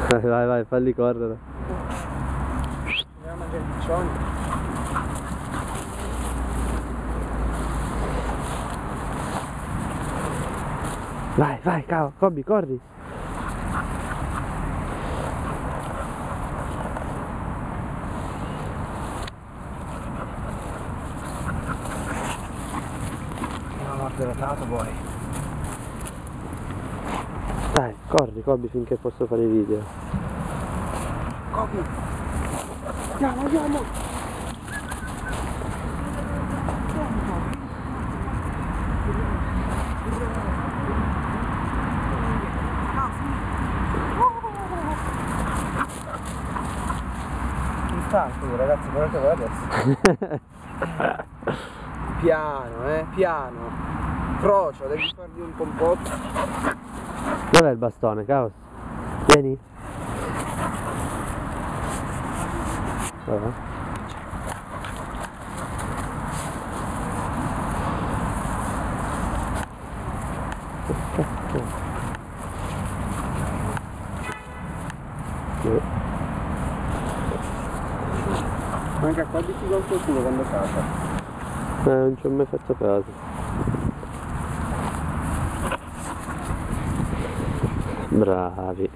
Vai, vai, falli correre. Andiamo a mangiare i piccioni. Vai, vai, Kobe, corri. No, devastato poi. Dai, corri, Kobe, finché posso fare i video. Kobe! Andiamo, andiamo! Ci sta qui, ragazzi, guardate voi adesso. Piano, piano. Crocio, devi fargli un compotto. Dov'è il bastone, Caos? Vieni. Vabbè. Anche a qua ti gonfia il culo quando casa. Non ci ho mai fatto caso. Bravi.